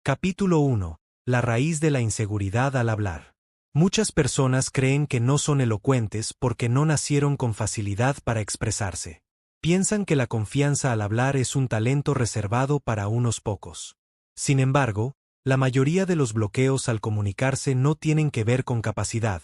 Capítulo 1. La raíz de la inseguridad al hablar. Muchas personas creen que no son elocuentes porque no nacieron con facilidad para expresarse. Piensan que la confianza al hablar es un talento reservado para unos pocos. Sin embargo, la mayoría de los bloqueos al comunicarse no tienen que ver con capacidad,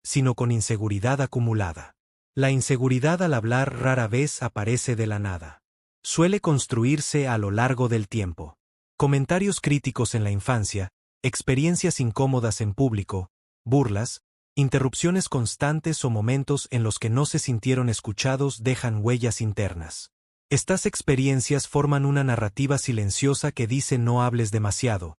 sino con inseguridad acumulada. La inseguridad al hablar rara vez aparece de la nada. Suele construirse a lo largo del tiempo. Comentarios críticos en la infancia, experiencias incómodas en público, burlas, interrupciones constantes o momentos en los que no se sintieron escuchados dejan huellas internas. Estas experiencias forman una narrativa silenciosa que dice no hables demasiado,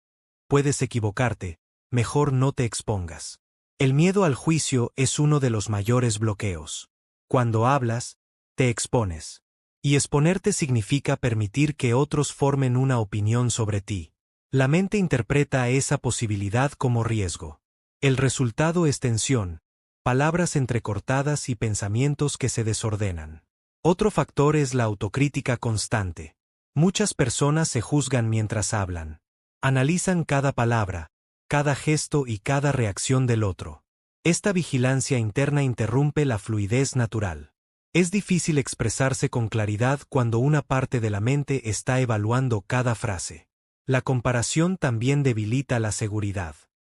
puedes equivocarte, mejor no te expongas. El miedo al juicio es uno de los mayores bloqueos. Cuando hablas, te expones. Y exponerte significa permitir que otros formen una opinión sobre ti. La mente interpreta esa posibilidad como riesgo. El resultado es tensión, palabras entrecortadas y pensamientos que se desordenan. Otro factor es la autocrítica constante. Muchas personas se juzgan mientras hablan. Analizan cada palabra, cada gesto y cada reacción del otro. Esta vigilancia interna interrumpe la fluidez natural. Es difícil expresarse con claridad cuando una parte de la mente está evaluando cada frase. La comparación también debilita la seguridad.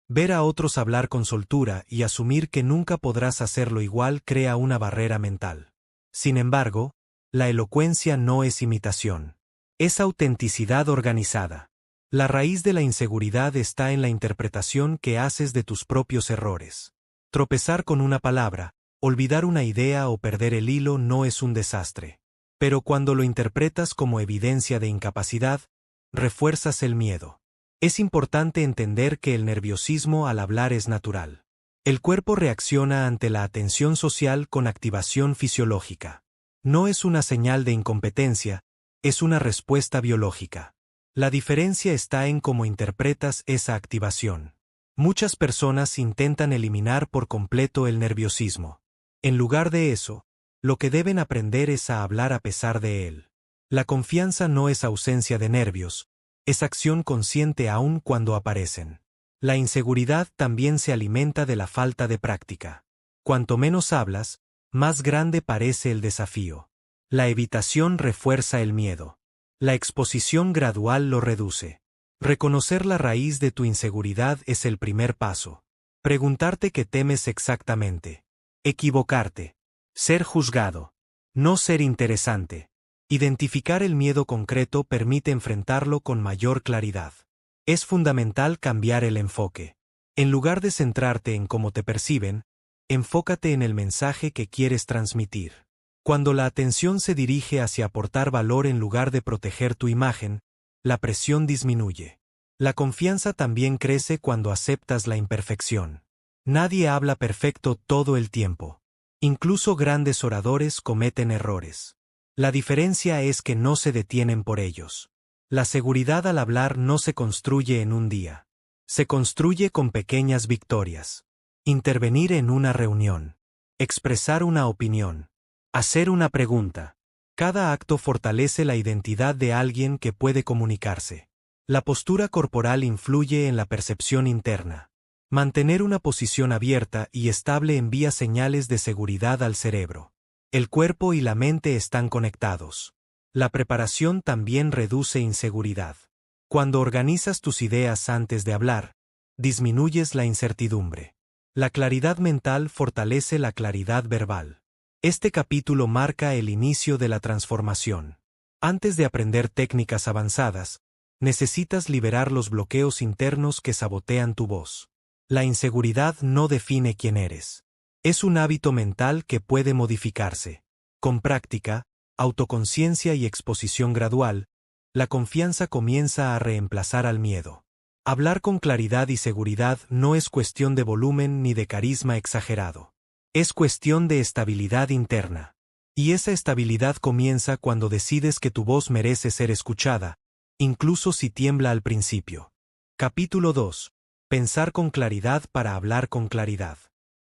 Ver a otros hablar con soltura y asumir que nunca podrás hacerlo igual crea una barrera mental. Sin embargo, la elocuencia no es imitación. Es autenticidad organizada. La raíz de la inseguridad está en la interpretación que haces de tus propios errores. Tropezar con una palabra, olvidar una idea o perder el hilo no es un desastre. Pero cuando lo interpretas como evidencia de incapacidad, refuerzas el miedo. Es importante entender que el nerviosismo al hablar es natural. El cuerpo reacciona ante la atención social con activación fisiológica. No es una señal de incompetencia, es una respuesta biológica. La diferencia está en cómo interpretas esa activación. Muchas personas intentan eliminar por completo el nerviosismo. En lugar de eso, lo que deben aprender es a hablar a pesar de él. La confianza no es ausencia de nervios, es acción consciente aun cuando aparecen. La inseguridad también se alimenta de la falta de práctica. Cuanto menos hablas, más grande parece el desafío. La evitación refuerza el miedo. La exposición gradual lo reduce. Reconocer la raíz de tu inseguridad es el primer paso. Preguntarte qué temes exactamente. Equivocarte. Ser juzgado. No ser interesante. Identificar el miedo concreto permite enfrentarlo con mayor claridad. Es fundamental cambiar el enfoque. En lugar de centrarte en cómo te perciben, enfócate en el mensaje que quieres transmitir. Cuando la atención se dirige hacia aportar valor en lugar de proteger tu imagen, la presión disminuye. La confianza también crece cuando aceptas la imperfección. Nadie habla perfecto todo el tiempo. Incluso grandes oradores cometen errores. La diferencia es que no se detienen por ellos. La seguridad al hablar no se construye en un día. Se construye con pequeñas victorias. Intervenir en una reunión. Expresar una opinión. Hacer una pregunta. Cada acto fortalece la identidad de alguien que puede comunicarse. La postura corporal influye en la percepción interna. Mantener una posición abierta y estable envía señales de seguridad al cerebro. El cuerpo y la mente están conectados. La preparación también reduce inseguridad. Cuando organizas tus ideas antes de hablar, disminuyes la incertidumbre. La claridad mental fortalece la claridad verbal. Este capítulo marca el inicio de la transformación. Antes de aprender técnicas avanzadas, necesitas liberar los bloqueos internos que sabotean tu voz. La inseguridad no define quién eres. Es un hábito mental que puede modificarse. Con práctica, autoconciencia y exposición gradual, la confianza comienza a reemplazar al miedo. Hablar con claridad y seguridad no es cuestión de volumen ni de carisma exagerado. Es cuestión de estabilidad interna. Y esa estabilidad comienza cuando decides que tu voz merece ser escuchada, incluso si tiembla al principio. Capítulo 2. Pensar con claridad para hablar con claridad.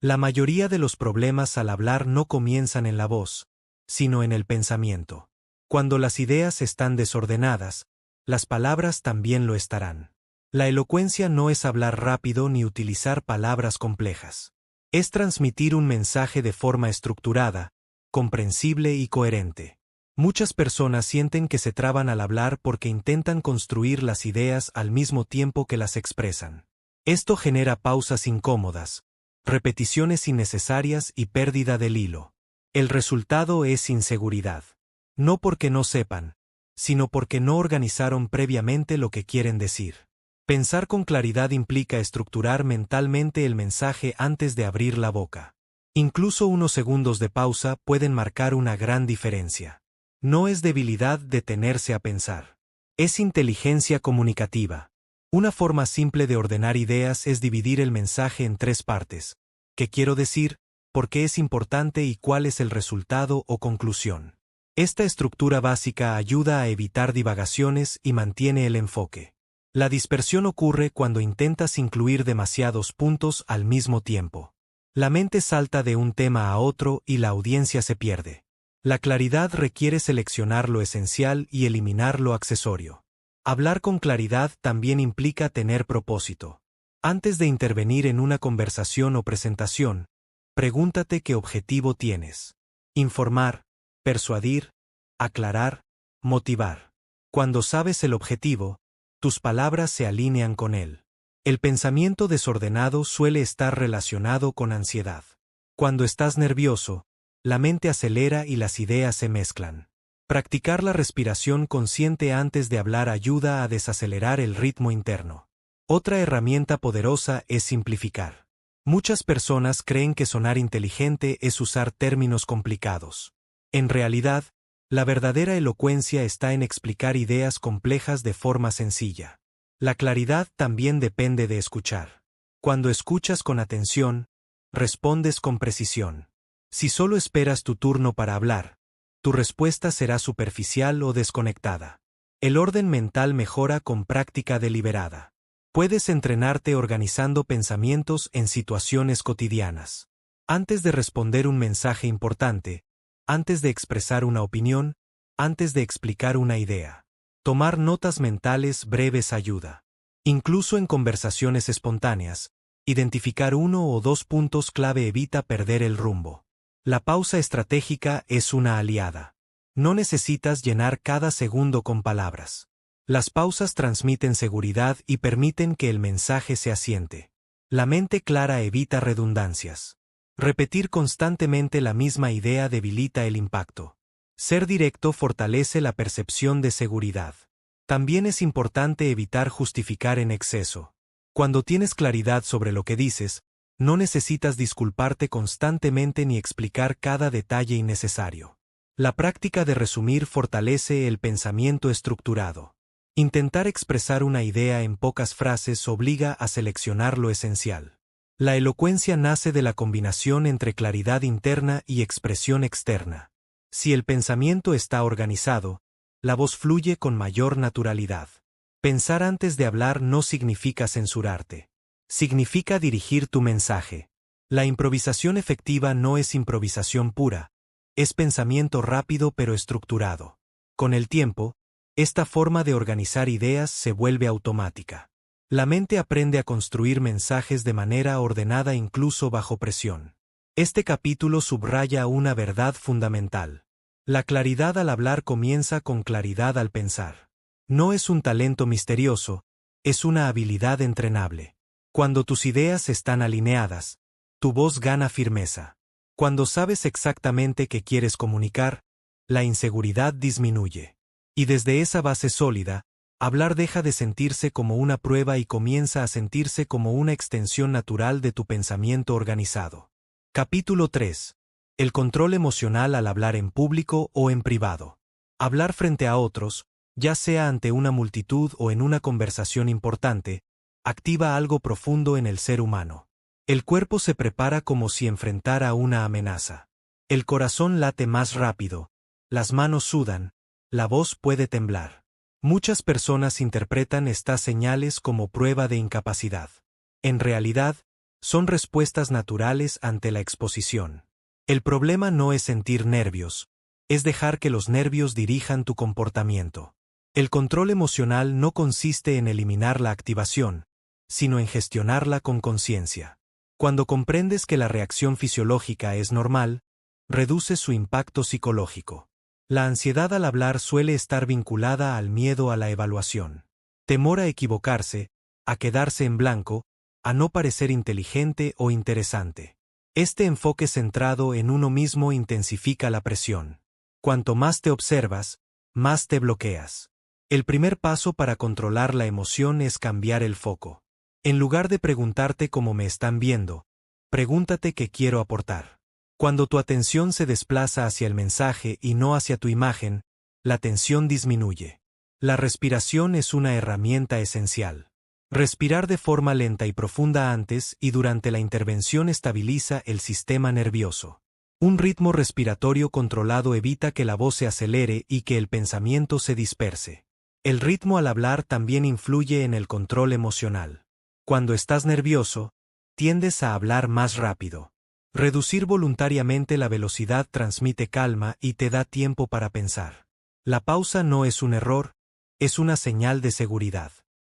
La mayoría de los problemas al hablar no comienzan en la voz, sino en el pensamiento. Cuando las ideas están desordenadas, las palabras también lo estarán. La elocuencia no es hablar rápido ni utilizar palabras complejas. Es transmitir un mensaje de forma estructurada, comprensible y coherente. Muchas personas sienten que se traban al hablar porque intentan construir las ideas al mismo tiempo que las expresan. Esto genera pausas incómodas, repeticiones innecesarias y pérdida del hilo. El resultado es inseguridad. No porque no sepan, sino porque no organizaron previamente lo que quieren decir. Pensar con claridad implica estructurar mentalmente el mensaje antes de abrir la boca. Incluso unos segundos de pausa pueden marcar una gran diferencia. No es debilidad detenerse a pensar. Es inteligencia comunicativa. Una forma simple de ordenar ideas es dividir el mensaje en 3 partes. ¿Qué quiero decir? ¿Por qué es importante y cuál es el resultado o conclusión? Esta estructura básica ayuda a evitar divagaciones y mantiene el enfoque. La dispersión ocurre cuando intentas incluir demasiados puntos al mismo tiempo. La mente salta de un tema a otro y la audiencia se pierde. La claridad requiere seleccionar lo esencial y eliminar lo accesorio. Hablar con claridad también implica tener propósito. Antes de intervenir en una conversación o presentación, pregúntate qué objetivo tienes. Informar, persuadir, aclarar, motivar. Cuando sabes el objetivo, tus palabras se alinean con él. El pensamiento desordenado suele estar relacionado con ansiedad. Cuando estás nervioso, la mente acelera y las ideas se mezclan. Practicar la respiración consciente antes de hablar ayuda a desacelerar el ritmo interno. Otra herramienta poderosa es simplificar. Muchas personas creen que sonar inteligente es usar términos complicados. En realidad, la verdadera elocuencia está en explicar ideas complejas de forma sencilla. La claridad también depende de escuchar. Cuando escuchas con atención, respondes con precisión. Si solo esperas tu turno para hablar, tu respuesta será superficial o desconectada. El orden mental mejora con práctica deliberada. Puedes entrenarte organizando pensamientos en situaciones cotidianas. Antes de responder un mensaje importante, antes de expresar una opinión, antes de explicar una idea. Tomar notas mentales breves ayuda. Incluso en conversaciones espontáneas, identificar 1 o 2 puntos clave evita perder el rumbo. La pausa estratégica es una aliada. No necesitas llenar cada segundo con palabras. Las pausas transmiten seguridad y permiten que el mensaje se asiente. La mente clara evita redundancias. Repetir constantemente la misma idea debilita el impacto. Ser directo fortalece la percepción de seguridad. También es importante evitar justificar en exceso. Cuando tienes claridad sobre lo que dices, no necesitas disculparte constantemente ni explicar cada detalle innecesario. La práctica de resumir fortalece el pensamiento estructurado. Intentar expresar una idea en pocas frases obliga a seleccionar lo esencial. La elocuencia nace de la combinación entre claridad interna y expresión externa. Si el pensamiento está organizado, la voz fluye con mayor naturalidad. Pensar antes de hablar no significa censurarte. Significa dirigir tu mensaje. La improvisación efectiva no es improvisación pura, es pensamiento rápido pero estructurado. Con el tiempo, esta forma de organizar ideas se vuelve automática. La mente aprende a construir mensajes de manera ordenada incluso bajo presión. Este capítulo subraya una verdad fundamental. La claridad al hablar comienza con claridad al pensar. No es un talento misterioso, es una habilidad entrenable. Cuando tus ideas están alineadas, tu voz gana firmeza. Cuando sabes exactamente qué quieres comunicar, la inseguridad disminuye. Y desde esa base sólida, hablar deja de sentirse como una prueba y comienza a sentirse como una extensión natural de tu pensamiento organizado. Capítulo 3. El control emocional al hablar en público o en privado. Hablar frente a otros, ya sea ante una multitud o en una conversación importante, activa algo profundo en el ser humano. El cuerpo se prepara como si enfrentara una amenaza. El corazón late más rápido, las manos sudan, la voz puede temblar. Muchas personas interpretan estas señales como prueba de incapacidad. En realidad, son respuestas naturales ante la exposición. El problema no es sentir nervios, es dejar que los nervios dirijan tu comportamiento. El control emocional no consiste en eliminar la activación, sino en gestionarla con conciencia. Cuando comprendes que la reacción fisiológica es normal, reduces su impacto psicológico. La ansiedad al hablar suele estar vinculada al miedo a la evaluación. Temor a equivocarse, a quedarse en blanco, a no parecer inteligente o interesante. Este enfoque centrado en uno mismo intensifica la presión. Cuanto más te observas, más te bloqueas. El primer paso para controlar la emoción es cambiar el foco. En lugar de preguntarte cómo me están viendo, pregúntate qué quiero aportar. Cuando tu atención se desplaza hacia el mensaje y no hacia tu imagen, la tensión disminuye. La respiración es una herramienta esencial. Respirar de forma lenta y profunda antes y durante la intervención estabiliza el sistema nervioso. Un ritmo respiratorio controlado evita que la voz se acelere y que el pensamiento se disperse. El ritmo al hablar también influye en el control emocional. Cuando estás nervioso, tiendes a hablar más rápido. Reducir voluntariamente la velocidad transmite calma y te da tiempo para pensar. La pausa no es un error, es una señal de seguridad.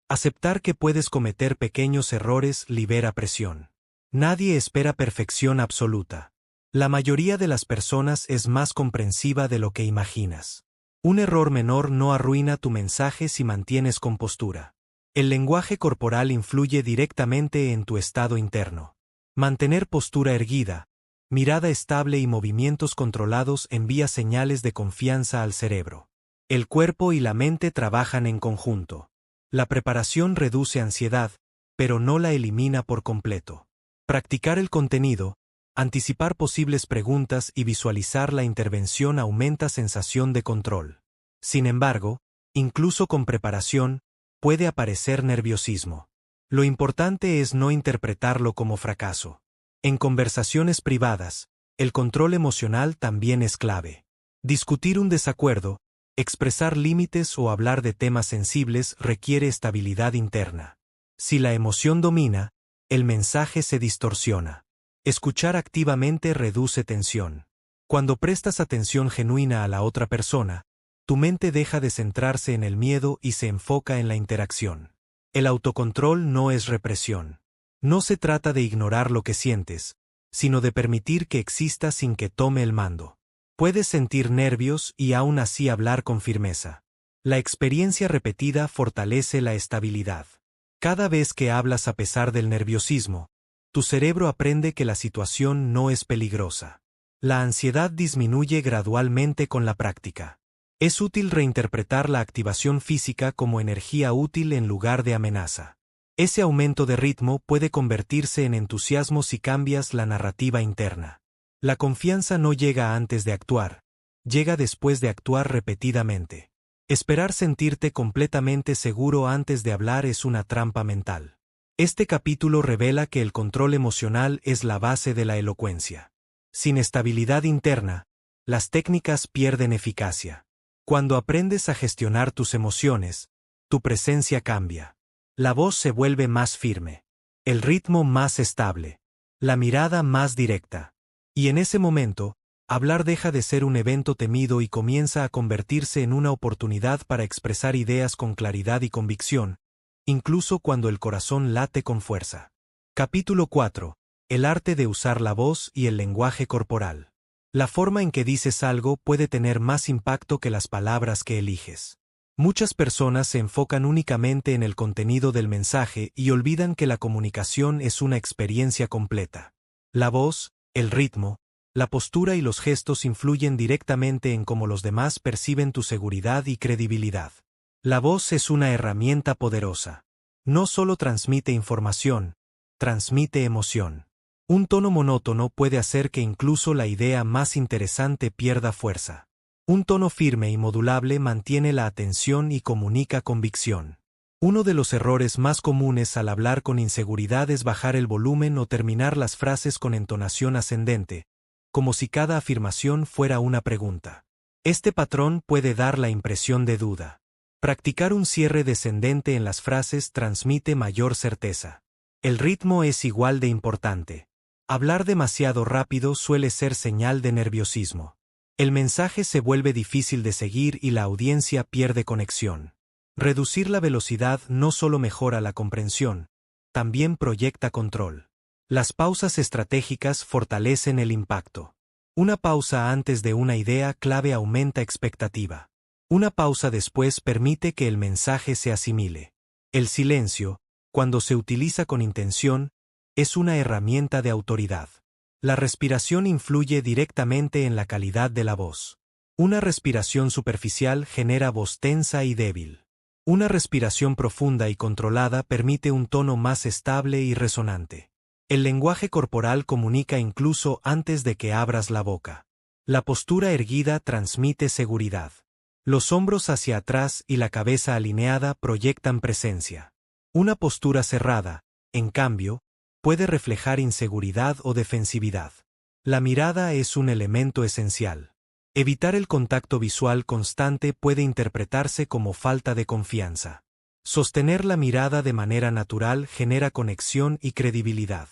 Aceptar que puedes cometer pequeños errores libera presión. Nadie espera perfección absoluta. La mayoría de las personas es más comprensiva de lo que imaginas. Un error menor no arruina tu mensaje si mantienes compostura. El lenguaje corporal influye directamente en tu estado interno. Mantener postura erguida, mirada estable y movimientos controlados envía señales de confianza al cerebro. El cuerpo y la mente trabajan en conjunto. La preparación reduce ansiedad, pero no la elimina por completo. Practicar el contenido, anticipar posibles preguntas y visualizar la intervención aumenta sensación de control. Sin embargo, incluso con preparación, puede aparecer nerviosismo. Lo importante es no interpretarlo como fracaso. En conversaciones privadas, el control emocional también es clave. Discutir un desacuerdo, expresar límites o hablar de temas sensibles requiere estabilidad interna. Si la emoción domina, el mensaje se distorsiona. Escuchar activamente reduce tensión. Cuando prestas atención genuina a la otra persona, tu mente deja de centrarse en el miedo y se enfoca en la interacción. El autocontrol no es represión. No se trata de ignorar lo que sientes, sino de permitir que exista sin que tome el mando. Puedes sentir nervios y aún así hablar con firmeza. La experiencia repetida fortalece la estabilidad. Cada vez que hablas a pesar del nerviosismo, tu cerebro aprende que la situación no es peligrosa. La ansiedad disminuye gradualmente con la práctica. Es útil reinterpretar la activación física como energía útil en lugar de amenaza. Ese aumento de ritmo puede convertirse en entusiasmo si cambias la narrativa interna. La confianza no llega antes de actuar, llega después de actuar repetidamente. Esperar sentirte completamente seguro antes de hablar es una trampa mental. Este capítulo revela que el control emocional es la base de la elocuencia. Sin estabilidad interna, las técnicas pierden eficacia. Cuando aprendes a gestionar tus emociones, tu presencia cambia. La voz se vuelve más firme, el ritmo más estable, la mirada más directa. Y en ese momento, hablar deja de ser un evento temido y comienza a convertirse en una oportunidad para expresar ideas con claridad y convicción, incluso cuando el corazón late con fuerza. Capítulo 4. El arte de usar la voz y el lenguaje corporal. La forma en que dices algo puede tener más impacto que las palabras que eliges. Muchas personas se enfocan únicamente en el contenido del mensaje y olvidan que la comunicación es una experiencia completa. La voz, el ritmo, la postura y los gestos influyen directamente en cómo los demás perciben tu seguridad y credibilidad. La voz es una herramienta poderosa. No solo transmite información, transmite emoción. Un tono monótono puede hacer que incluso la idea más interesante pierda fuerza. Un tono firme y modulable mantiene la atención y comunica convicción. Uno de los errores más comunes al hablar con inseguridad es bajar el volumen o terminar las frases con entonación ascendente, como si cada afirmación fuera una pregunta. Este patrón puede dar la impresión de duda. Practicar un cierre descendente en las frases transmite mayor certeza. El ritmo es igual de importante. Hablar demasiado rápido suele ser señal de nerviosismo. El mensaje se vuelve difícil de seguir y la audiencia pierde conexión. Reducir la velocidad no solo mejora la comprensión, también proyecta control. Las pausas estratégicas fortalecen el impacto. Una pausa antes de una idea clave aumenta expectativa. Una pausa después permite que el mensaje se asimile. El silencio, cuando se utiliza con intención, es una herramienta de autoridad. La respiración influye directamente en la calidad de la voz. Una respiración superficial genera voz tensa y débil. Una respiración profunda y controlada permite un tono más estable y resonante. El lenguaje corporal comunica incluso antes de que abras la boca. La postura erguida transmite seguridad. Los hombros hacia atrás y la cabeza alineada proyectan presencia. Una postura cerrada, en cambio, puede reflejar inseguridad o defensividad. La mirada es un elemento esencial. Evitar el contacto visual constante puede interpretarse como falta de confianza. Sostener la mirada de manera natural genera conexión y credibilidad.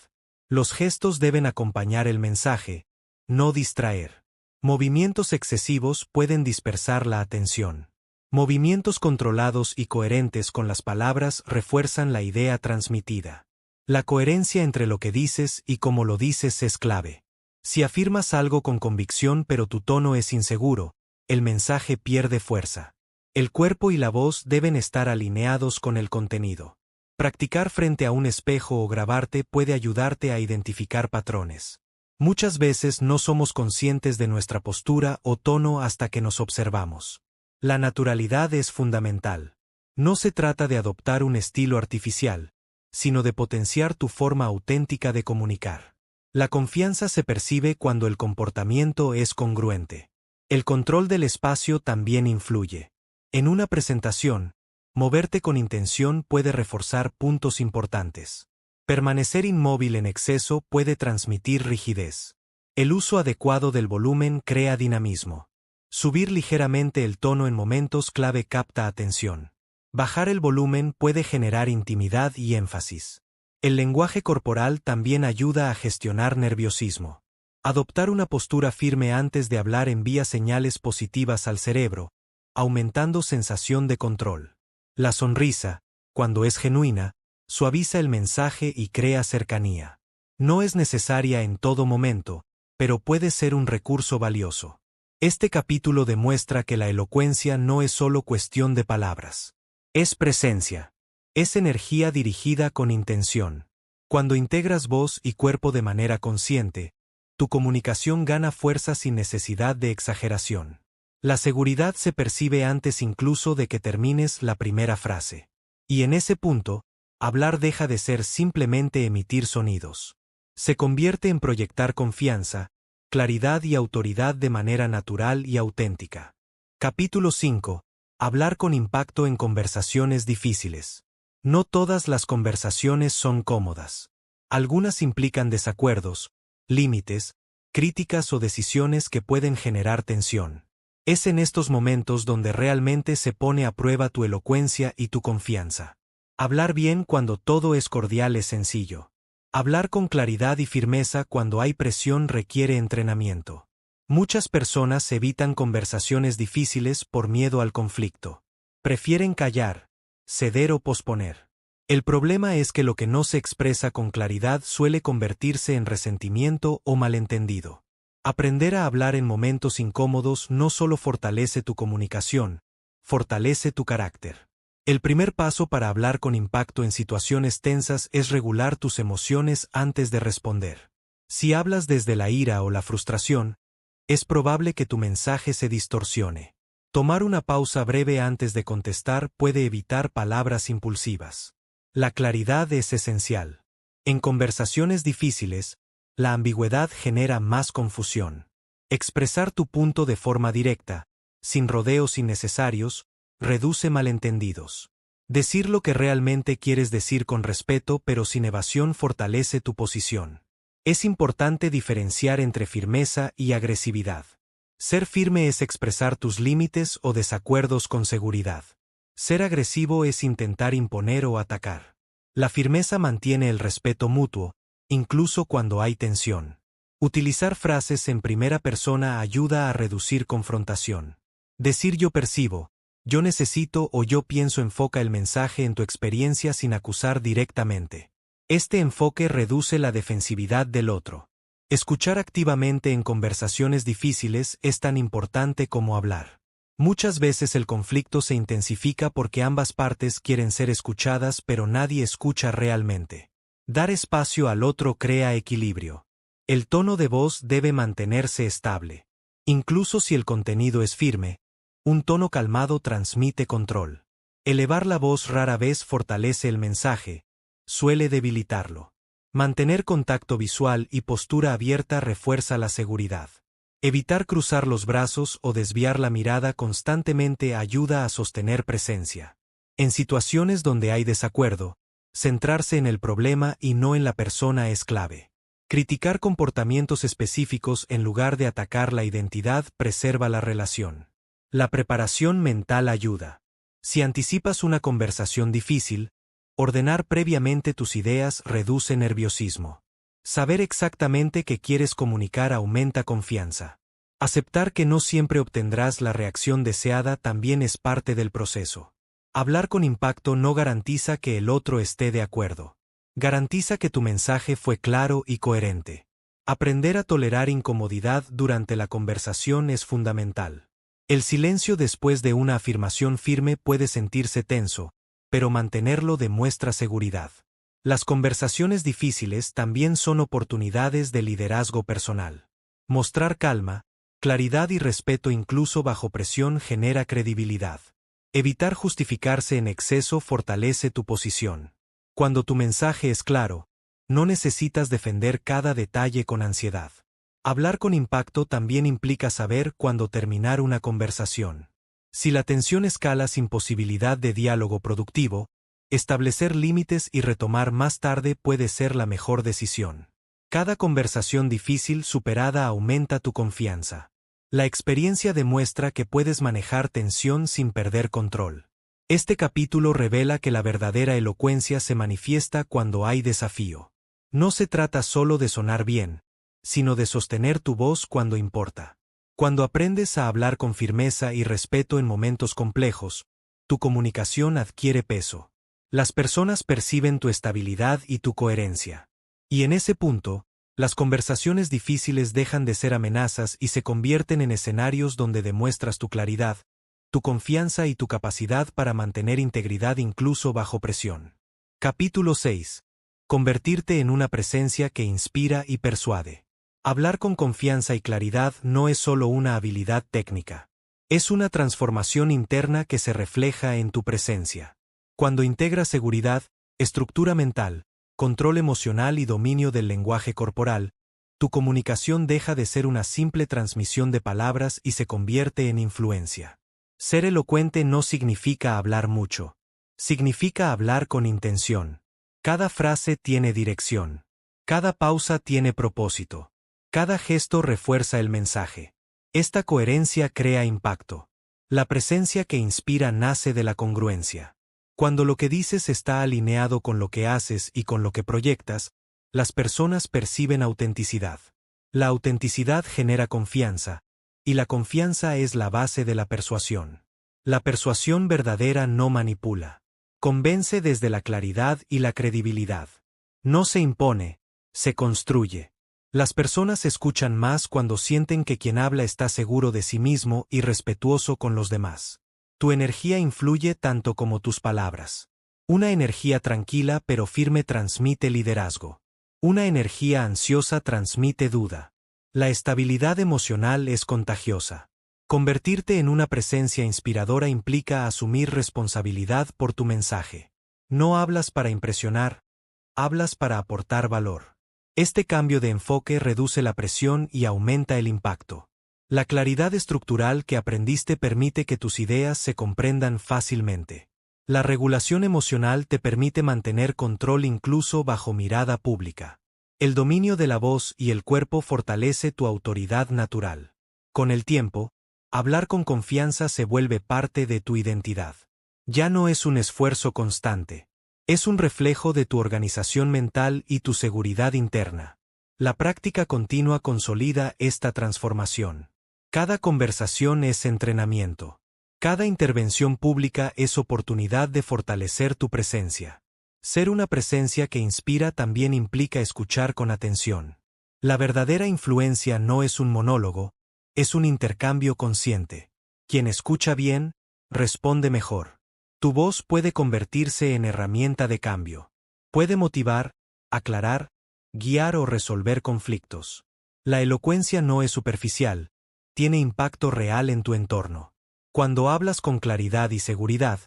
Los gestos deben acompañar el mensaje, no distraer. Movimientos excesivos pueden dispersar la atención. Movimientos controlados y coherentes con las palabras refuerzan la idea transmitida. La coherencia entre lo que dices y cómo lo dices es clave. Si afirmas algo con convicción pero tu tono es inseguro, el mensaje pierde fuerza. El cuerpo y la voz deben estar alineados con el contenido. Practicar frente a un espejo o grabarte puede ayudarte a identificar patrones. Muchas veces no somos conscientes de nuestra postura o tono hasta que nos observamos. La naturalidad es fundamental. No se trata de adoptar un estilo artificial, sino de potenciar tu forma auténtica de comunicar. La confianza se percibe cuando el comportamiento es congruente. El control del espacio también influye. En una presentación, moverte con intención puede reforzar puntos importantes. Permanecer inmóvil en exceso puede transmitir rigidez. El uso adecuado del volumen crea dinamismo. Subir ligeramente el tono en momentos clave capta atención. Bajar el volumen puede generar intimidad y énfasis. El lenguaje corporal también ayuda a gestionar nerviosismo. Adoptar una postura firme antes de hablar envía señales positivas al cerebro, aumentando sensación de control. La sonrisa, cuando es genuina, suaviza el mensaje y crea cercanía. No es necesaria en todo momento, pero puede ser un recurso valioso. Este capítulo demuestra que la elocuencia no es solo cuestión de palabras. Es presencia. Es energía dirigida con intención. Cuando integras voz y cuerpo de manera consciente, tu comunicación gana fuerza sin necesidad de exageración. La seguridad se percibe antes incluso de que termines la primera frase. Y en ese punto, hablar deja de ser simplemente emitir sonidos. Se convierte en proyectar confianza, claridad y autoridad de manera natural y auténtica. Capítulo 5. Hablar con impacto en conversaciones difíciles. No todas las conversaciones son cómodas. Algunas implican desacuerdos, límites, críticas o decisiones que pueden generar tensión. Es en estos momentos donde realmente se pone a prueba tu elocuencia y tu confianza. Hablar bien cuando todo es cordial es sencillo. Hablar con claridad y firmeza cuando hay presión requiere entrenamiento. Muchas personas evitan conversaciones difíciles por miedo al conflicto. Prefieren callar, ceder o posponer. El problema es que lo que no se expresa con claridad suele convertirse en resentimiento o malentendido. Aprender a hablar en momentos incómodos no solo fortalece tu comunicación, fortalece tu carácter. El primer paso para hablar con impacto en situaciones tensas es regular tus emociones antes de responder. Si hablas desde la ira o la frustración, es probable que tu mensaje se distorsione. Tomar una pausa breve antes de contestar puede evitar palabras impulsivas. La claridad es esencial. En conversaciones difíciles, la ambigüedad genera más confusión. Expresar tu punto de forma directa, sin rodeos innecesarios, reduce malentendidos. Decir lo que realmente quieres decir con respeto pero sin evasión fortalece tu posición. Es importante diferenciar entre firmeza y agresividad. Ser firme es expresar tus límites o desacuerdos con seguridad. Ser agresivo es intentar imponer o atacar. La firmeza mantiene el respeto mutuo, incluso cuando hay tensión. Utilizar frases en primera persona ayuda a reducir confrontación. Decir yo percibo, yo necesito o yo pienso enfoca el mensaje en tu experiencia sin acusar directamente. Este enfoque reduce la defensividad del otro. Escuchar activamente en conversaciones difíciles es tan importante como hablar. Muchas veces el conflicto se intensifica porque ambas partes quieren ser escuchadas pero nadie escucha realmente. Dar espacio al otro crea equilibrio. El tono de voz debe mantenerse estable. Incluso si el contenido es firme, un tono calmado transmite control. Elevar la voz rara vez fortalece el mensaje, suele debilitarlo. Mantener contacto visual y postura abierta refuerza la seguridad. Evitar cruzar los brazos o desviar la mirada constantemente ayuda a sostener presencia. En situaciones donde hay desacuerdo, centrarse en el problema y no en la persona es clave. Criticar comportamientos específicos en lugar de atacar la identidad preserva la relación. La preparación mental ayuda. Si anticipas una conversación difícil, ordenar previamente tus ideas reduce nerviosismo. Saber exactamente qué quieres comunicar aumenta confianza. Aceptar que no siempre obtendrás la reacción deseada también es parte del proceso. Hablar con impacto no garantiza que el otro esté de acuerdo. Garantiza que tu mensaje fue claro y coherente. Aprender a tolerar incomodidad durante la conversación es fundamental. El silencio después de una afirmación firme puede sentirse tenso, pero mantenerlo demuestra seguridad. Las conversaciones difíciles también son oportunidades de liderazgo personal. Mostrar calma, claridad y respeto incluso bajo presión genera credibilidad. Evitar justificarse en exceso fortalece tu posición. Cuando tu mensaje es claro, no necesitas defender cada detalle con ansiedad. Hablar con impacto también implica saber cuándo terminar una conversación. Si la tensión escala sin posibilidad de diálogo productivo, establecer límites y retomar más tarde puede ser la mejor decisión. Cada conversación difícil superada aumenta tu confianza. La experiencia demuestra que puedes manejar tensión sin perder control. Este capítulo revela que la verdadera elocuencia se manifiesta cuando hay desafío. No se trata solo de sonar bien, sino de sostener tu voz cuando importa. Cuando aprendes a hablar con firmeza y respeto en momentos complejos, tu comunicación adquiere peso. Las personas perciben tu estabilidad y tu coherencia. Y en ese punto, las conversaciones difíciles dejan de ser amenazas y se convierten en escenarios donde demuestras tu claridad, tu confianza y tu capacidad para mantener integridad incluso bajo presión. Capítulo 6. Convertirte en una presencia que inspira y persuade. Hablar con confianza y claridad no es solo una habilidad técnica. Es una transformación interna que se refleja en tu presencia. Cuando integras seguridad, estructura mental, control emocional y dominio del lenguaje corporal, tu comunicación deja de ser una simple transmisión de palabras y se convierte en influencia. Ser elocuente no significa hablar mucho. Significa hablar con intención. Cada frase tiene dirección. Cada pausa tiene propósito. Cada gesto refuerza el mensaje. Esta coherencia crea impacto. La presencia que inspira nace de la congruencia. Cuando lo que dices está alineado con lo que haces y con lo que proyectas, las personas perciben autenticidad. La autenticidad genera confianza, y la confianza es la base de la persuasión. La persuasión verdadera no manipula. Convence desde la claridad y la credibilidad. No se impone, se construye. Las personas escuchan más cuando sienten que quien habla está seguro de sí mismo y respetuoso con los demás. Tu energía influye tanto como tus palabras. Una energía tranquila pero firme transmite liderazgo. Una energía ansiosa transmite duda. La estabilidad emocional es contagiosa. Convertirte en una presencia inspiradora implica asumir responsabilidad por tu mensaje. No hablas para impresionar, hablas para aportar valor. Este cambio de enfoque reduce la presión y aumenta el impacto. La claridad estructural que aprendiste permite que tus ideas se comprendan fácilmente. La regulación emocional te permite mantener control incluso bajo mirada pública. El dominio de la voz y el cuerpo fortalece tu autoridad natural. Con el tiempo, hablar con confianza se vuelve parte de tu identidad. Ya no es un esfuerzo constante. Es un reflejo de tu organización mental y tu seguridad interna. La práctica continua consolida esta transformación. Cada conversación es entrenamiento. Cada intervención pública es oportunidad de fortalecer tu presencia. Ser una presencia que inspira también implica escuchar con atención. La verdadera influencia no es un monólogo, es un intercambio consciente. Quien escucha bien, responde mejor. Tu voz puede convertirse en herramienta de cambio. Puede motivar, aclarar, guiar o resolver conflictos. La elocuencia no es superficial, tiene impacto real en tu entorno. Cuando hablas con claridad y seguridad,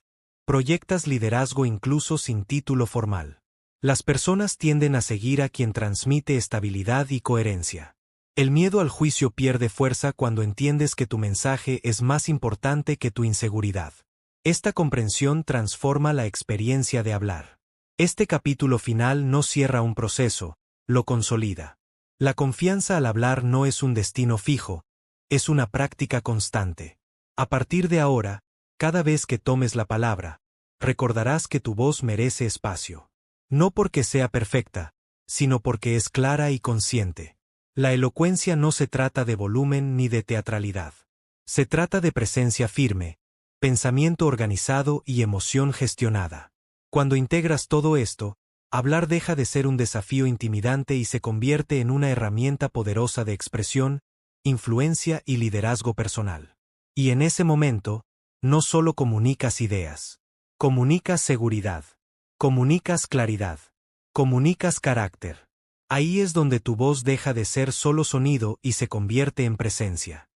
proyectas liderazgo incluso sin título formal. Las personas tienden a seguir a quien transmite estabilidad y coherencia. El miedo al juicio pierde fuerza cuando entiendes que tu mensaje es más importante que tu inseguridad. Esta comprensión transforma la experiencia de hablar. Este capítulo final no cierra un proceso, lo consolida. La confianza al hablar no es un destino fijo, es una práctica constante. A partir de ahora, cada vez que tomes la palabra, recordarás que tu voz merece espacio. No porque sea perfecta, sino porque es clara y consciente. La elocuencia no se trata de volumen ni de teatralidad. Se trata de presencia firme, pensamiento organizado y emoción gestionada. Cuando integras todo esto, hablar deja de ser un desafío intimidante y se convierte en una herramienta poderosa de expresión, influencia y liderazgo personal. Y en ese momento, no solo comunicas ideas, comunicas seguridad, comunicas claridad, comunicas carácter. Ahí es donde tu voz deja de ser solo sonido y se convierte en presencia.